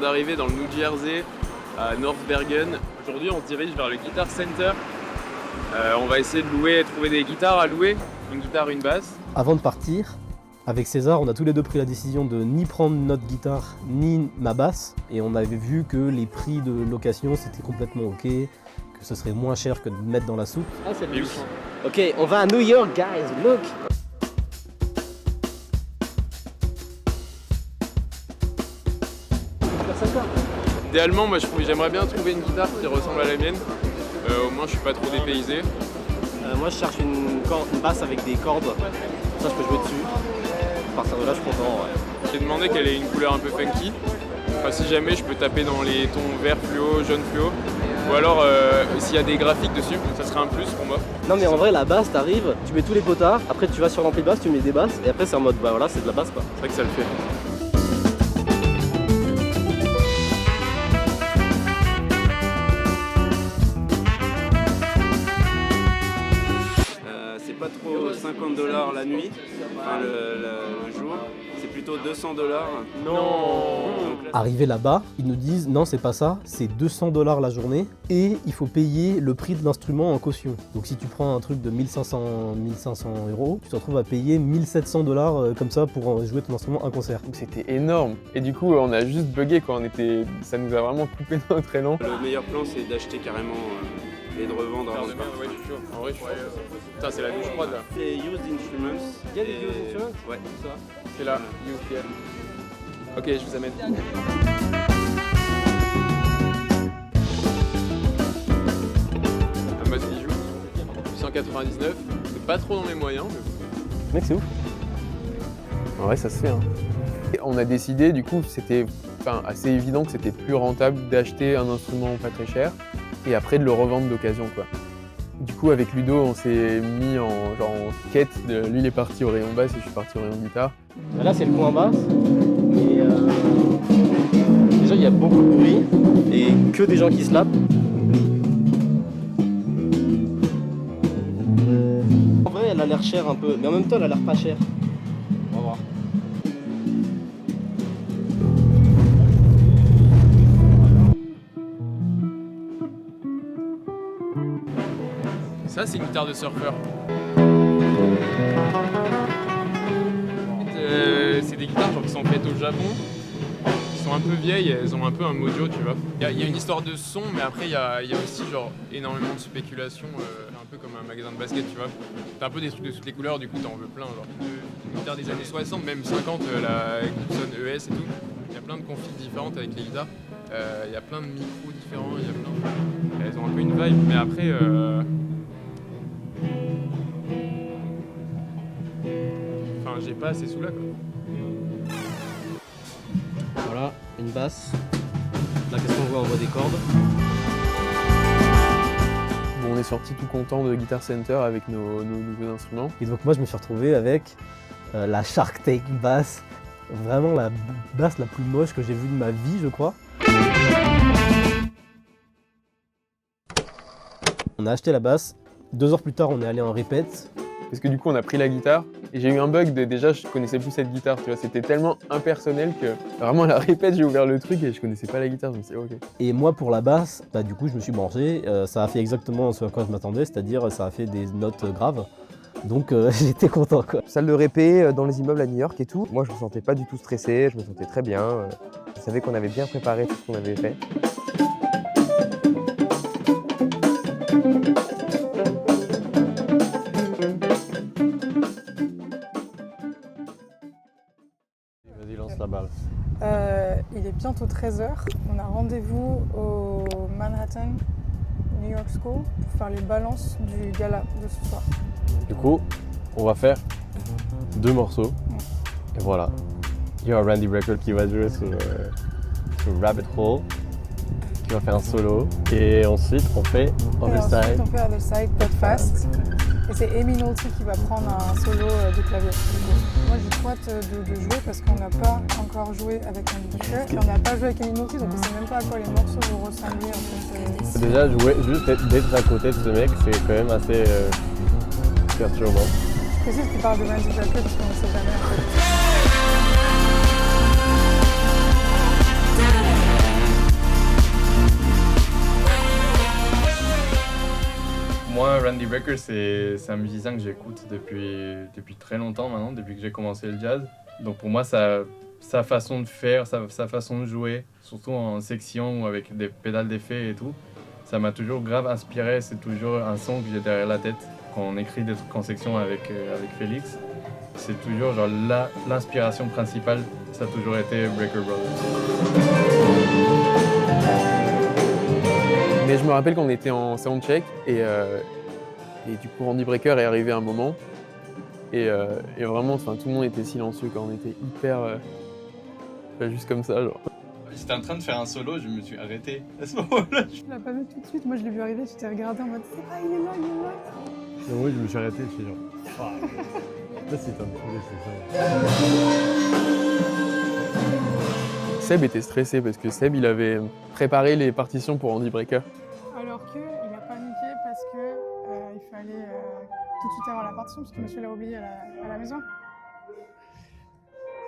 d'arriver dans le New Jersey, à North Bergen. Aujourd'hui, on se dirige vers le Guitar Center. On va essayer de trouver des guitares à louer, une guitare, une basse. Avant de partir, avec César, on a tous les deux pris la décision de ni prendre notre guitare ni ma basse. Et on avait vu que les prix de location, c'était complètement ok, que ce serait moins cher que de mettre dans la soupe. Ah, c'est lui. Ok, on va à New York, guys, look. Idéalement, moi j'aimerais bien trouver une guitare qui ressemble à la mienne. Au moins je suis pas trop dépaysé. Moi je cherche une basse avec des cordes. Ça je peux jouer dessus. À partir de là je suis content. Ouais. J'ai demandé qu'elle ait une couleur un peu funky. Enfin, si jamais je peux taper dans les tons vert fluo, jaune fluo. Ou alors s'il y a des graphiques dessus, ça serait un plus pour moi. Non mais en vrai la basse t'arrives, tu mets tous les potards, après tu vas sur l'ampli de basse, tu mets des basses et après c'est en mode bah voilà c'est de la basse quoi. C'est vrai que ça le fait. C'est pas trop 50$ la nuit, enfin le jour, c'est plutôt 200$. Non. Arrivé là-bas, ils nous disent non c'est pas ça, c'est 200$ la journée et il faut payer le prix de l'instrument en caution. Donc si tu prends un truc de 1500 €, tu te retrouves à payer 1700$ comme ça pour jouer ton instrument un concert. C'était énorme. Et du coup on a juste bugué quoi, ça nous a vraiment coupé notre élan. Le meilleur plan c'est d'acheter carrément et de revendre avant de partir. Ouais, je suis chaud. En vrai, putain, c'est la douche froide là. C'est Used Instruments. Il y a des Used Instruments? Ouais. Ça. C'est là, UFL. Ok, je vous amène. Un mode bijou, 199. C'est pas trop dans mes moyens, mais Mec c'est ouf. en vrai, ça se fait. Hein. Et on a décidé, du coup, c'était assez évident que c'était plus rentable d'acheter un instrument pas très cher et après de le revendre d'occasion, quoi. Du coup, avec Ludo, on s'est mis en quête. Lui, il est parti au rayon basse et je suis parti au rayon guitare. Là c'est le coin basse. Et déjà il y a beaucoup de bruit et que des gens qui se lapent. En vrai elle a l'air chère un peu, mais en même temps elle a l'air pas chère. On va voir. Ça, c'est une guitare de surfeur. C'est des guitares qui sont faites au Japon. Qui sont un peu vieilles, elles ont un peu un mojo, tu vois. Il y a une histoire de son, mais après il y a aussi énormément de spéculation, un peu comme un magasin de basket, tu vois. T'as un peu des trucs de toutes les couleurs, du coup t'en veux plein. Une guitare des années 60, même 50, la Gibson ES et tout. Il y a plein de configs différentes avec les guitares. Il y a plein de micros différents, elles ont un peu une vibe, mais après... j'ai pas assez sous là quoi. Voilà, une basse. Là qu'est-ce qu'on voit? On voit des cordes. Bon, on est sorti tout content de Guitar Center avec nos nouveaux instruments. Et donc moi je me suis retrouvé avec la Shark Tank basse, vraiment la basse la plus moche que j'ai vue de ma vie je crois. On a acheté la basse, 2 heures plus tard on est allé en répète. Parce que du coup on a pris la guitare et j'ai eu un bug déjà je connaissais plus cette guitare, tu vois, c'était tellement impersonnel que vraiment à la répète j'ai ouvert le truc et je connaissais pas la guitare, je me suis dit ok. Et moi pour la basse, du coup je me suis branché, ça a fait exactement ce à quoi je m'attendais, c'est-à-dire ça a fait des notes graves. Donc j'étais content quoi. Salle de répé dans les immeubles à New York et tout. Moi je me sentais pas du tout stressé, je me sentais très bien. Je savais qu'on avait bien préparé tout ce qu'on avait fait. Vas-y lance la balle. Il est bientôt 13h. On a rendez-vous au Manhattan New York School pour faire les balances du gala de ce soir. Du coup, on va faire 2 morceaux. Et voilà. Il y a Randy Brecker qui va jouer sur Rabbit Hole, qui va faire un solo. Et ensuite, on fait Other Ensuite, Side. on fait Other Side, But Fast. Et c'est Amy Nolte qui va prendre un solo de clavier. Moi j'ai trop hâte de jouer parce qu'on n'a pas encore joué avec Randy Brecker et on n'a pas joué avec Amy Nolte, donc on ne sait même pas à quoi les morceaux vont ressembler en fait. Déjà, jouer, juste d'être à côté de ce mec, c'est quand même assez perturbant. Je précise qu'il parle de Randy Brecker parce qu'on ne sait jamais en fait. moi, Randy Brecker, c'est un musicien que j'écoute depuis très longtemps maintenant, depuis que j'ai commencé le jazz. Donc pour moi, sa façon de faire, sa façon de jouer, surtout en section ou avec des pédales d'effet et tout, ça m'a toujours grave inspiré. C'est toujours un son que j'ai derrière la tête quand on écrit des trucs en section avec Félix. C'est toujours genre l'inspiration principale, ça a toujours été Brecker Brothers. Mais je me rappelle qu'on était en soundcheck et du coup Randy Brecker est arrivé à un moment et vraiment tout le monde était silencieux quand on était hyper juste comme ça genre. J'étais en train de faire un solo, je me suis arrêté à ce moment-là. Tu l'as pas vu tout de suite, moi je l'ai vu arriver, tu t'es regardé en mode c'est pas, il est là, il est là. Et moi je me suis arrêté, je suis genre. Là c'est un peu c'est ça. Seb était stressé parce que Seb il avait préparé les partitions pour Randy Brecker. Alors qu'il a paniqué parce que il fallait tout de suite avoir la partition parce que monsieur l'a oublié à la maison.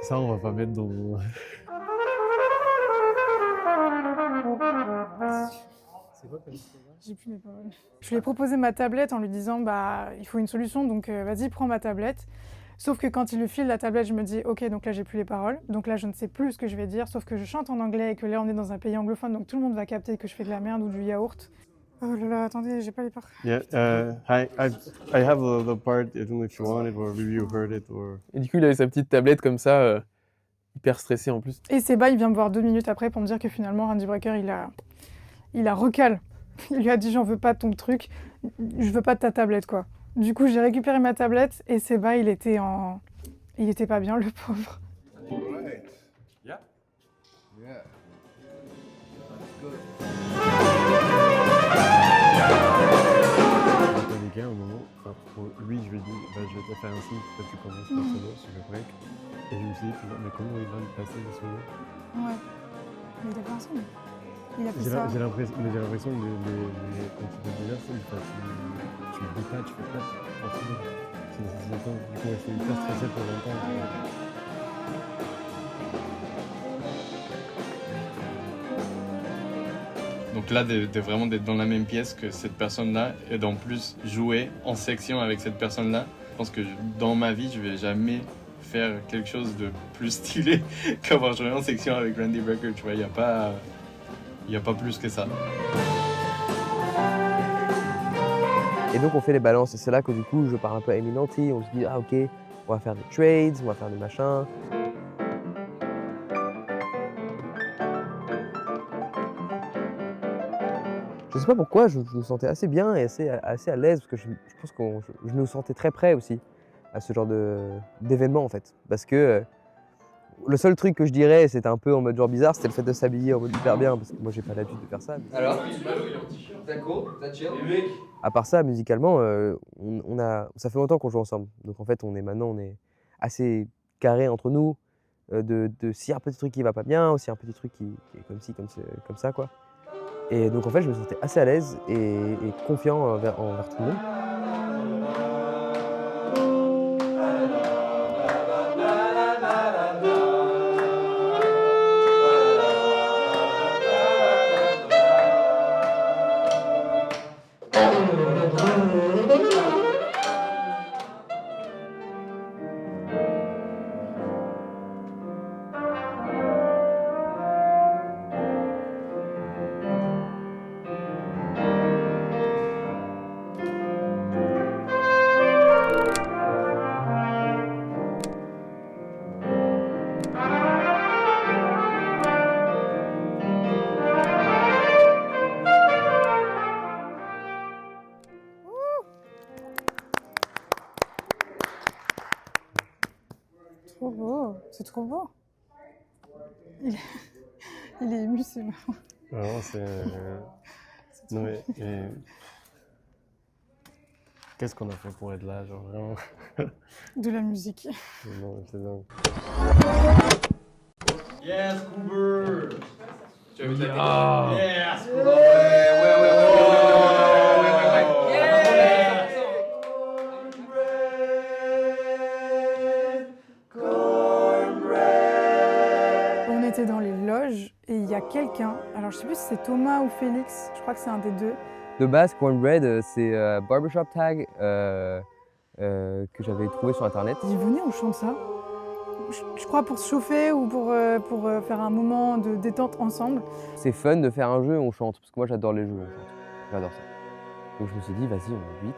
Ça on va pas mettre dans. C'est quoi comme histoire? J'ai plus mes paroles. Je lui ai proposé ma tablette en lui disant bah il faut une solution donc vas-y prends ma tablette. Sauf que quand il lui file la tablette, je me dis ok donc là j'ai plus les paroles, donc là je ne sais plus ce que je vais dire, sauf que je chante en anglais et que là on est dans un pays anglophone donc tout le monde va capter que je fais de la merde ou du yaourt. Oh là là, attendez, j'ai pas les paroles. Yeah, I have the part. I don't know if you want it or maybe you heard it or. Et du coup il avait sa petite tablette comme ça, hyper stressé en plus. Et Seba il vient me voir 2 minutes après pour me dire que finalement Randy Brecker il a recalé. Il lui a dit j'en veux pas de ton truc, je veux pas de ta tablette quoi. Du coup, j'ai récupéré ma tablette et Seba, il était pas bien, le pauvre. Right. Yeah. Yeah. J'ai un moment, pour lui, je lui ai dit, je vais te faire un signe, peut-être tu commences par solo sur le break. Et je me suis dit, mais comment il va me passer le solo? Ouais. Mais il a fait un son. Il a fait J'ai ça. l'impression que quand tu fais déjà ça, tu le dis pas, tu fais pas forcément. C'est longtemps. Du coup, j'étais hyper stressé pour longtemps. Donc là, vraiment d'être dans la même pièce que cette personne-là et d'en plus jouer en section avec cette personne-là. Je pense que dans ma vie, je vais jamais faire quelque chose de plus stylé qu'avoir joué en section avec Randy Brecker. Tu vois, il n'y a pas plus que ça. Et donc on fait les balances et c'est là que du coup je parle un peu à Eminenti, on se dit ah ok, on va faire des trades, on va faire des machins. Je sais pas pourquoi, je me sentais assez bien et assez à l'aise parce que je pense que je me sentais très prêt aussi à ce genre d'événement en fait. Parce que le seul truc que je dirais, c'était un peu en mode genre bizarre, c'était le fait de s'habiller en mode hyper bien parce que moi j'ai pas l'habitude de faire ça. Alors, t'as cool, t'as chill. À part ça, musicalement, ça fait longtemps qu'on joue ensemble. Donc en fait, on est assez carré entre nous. S'il y a un petit truc qui va pas bien, ou s'il y a un petit truc qui est comme ci, comme ça, quoi. Et donc en fait, je me sentais assez à l'aise et confiant envers tout le monde. Trop beau, c'est trop beau. Il est ému, c'est marrant. Vraiment, c'est. Non, mais. Qu'est-ce qu'on a fait pour être là, genre vraiment? De la musique. Non, c'est dingue. Yes, Cooper! Tu avais tapé. Yes, On était dans les loges et il y a quelqu'un, alors je sais plus si c'est Thomas ou Félix, je crois que c'est un des deux, De base, Cornbread, c'est barbershop tag que j'avais trouvé sur internet. J'ai dit, venez, on chante ça. Je crois pour se chauffer ou pour faire un moment de détente ensemble. C'est fun de faire un jeu où on chante, parce que moi j'adore les jeux où on chante. J'adore ça. Donc je me suis dit, vas-y, on invite.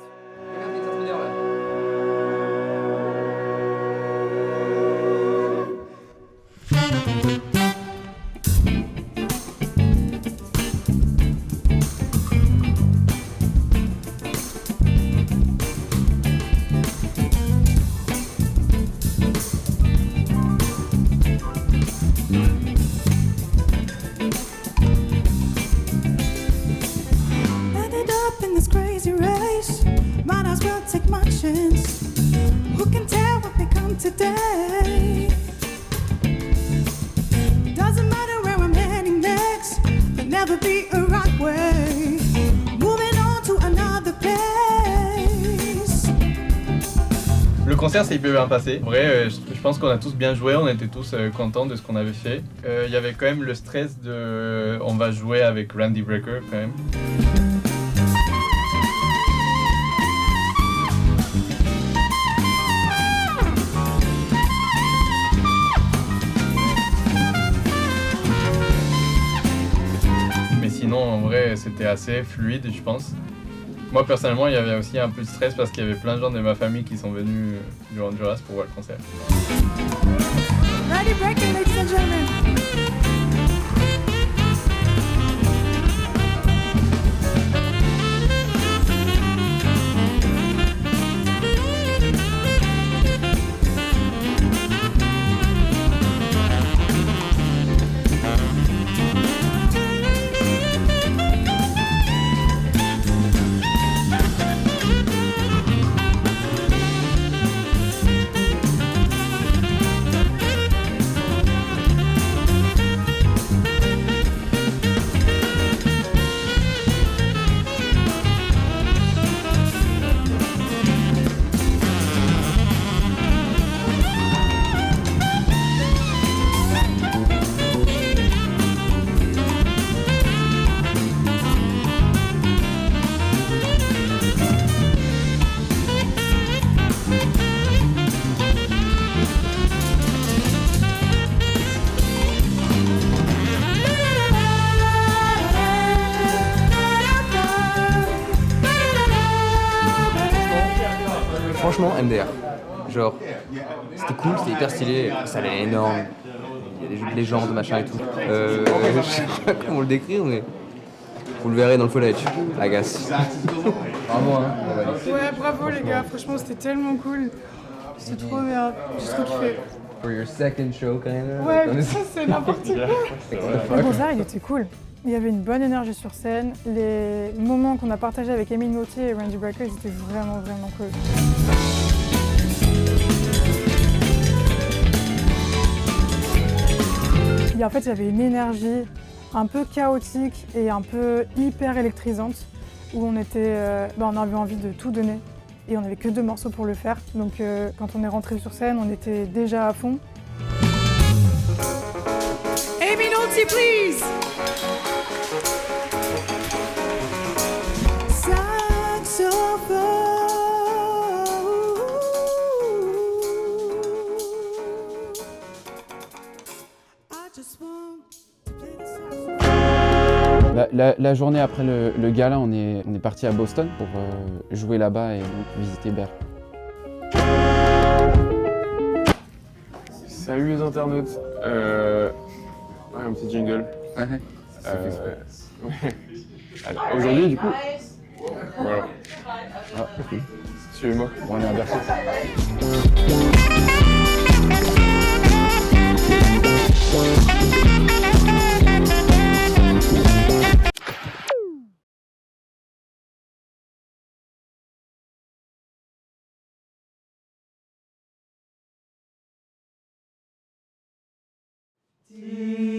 Ended up in this crazy race. Might as well take my chance. Who can tell what may come today? Doesn't matter where I'm heading next. There'll never be a right way. Moving on to another place. Le concert s'est hyper bien passé. En vrai, je pense qu'on a tous bien joué, on était tous contents de ce qu'on avait fait. Il y avait quand même le stress de... On va jouer avec Randy Brecker quand même. Mais sinon, en vrai, c'était assez fluide, je pense. Moi personnellement, il y avait aussi un peu de stress parce qu'il y avait plein de gens de ma famille qui sont venus du Honduras pour voir le concert. Randy Brecker, ladies and gentlemen. Franchement, MDR. Genre, c'était cool, c'était hyper stylé, ça allait énorme. Il y a des jeux de légende, machin et tout. Je sais pas comment le décrire, mais vous le verrez dans le footage, I guess. Bravo, hein. Ouais, bravo les gars, franchement c'était tellement cool. C'était trop bien, j'ai trop kiffé. For your second show, kind of. Ouais, mais ça c'est n'importe quoi. Le concert il était cool. Il y avait une bonne énergie sur scène. Les moments qu'on a partagés avec Emile Nautier et Randy Brecker, ils étaient vraiment cool. Et en fait, il y avait une énergie un peu chaotique et un peu hyper électrisante où on avait envie de tout donner et on n'avait que 2 morceaux pour le faire. Donc quand on est rentré sur scène, on était déjà à fond. Emile Nautier, please. La journée après le gala, on est parti à Boston pour jouer là-bas et donc visiter Berre. Salut les internautes. Ouais, un petit jingle. Ouais. Ouais. Alors, aujourd'hui, du coup. Voilà. Ah, ok. Suivez-moi. Bon, on est à Bercy. Tea.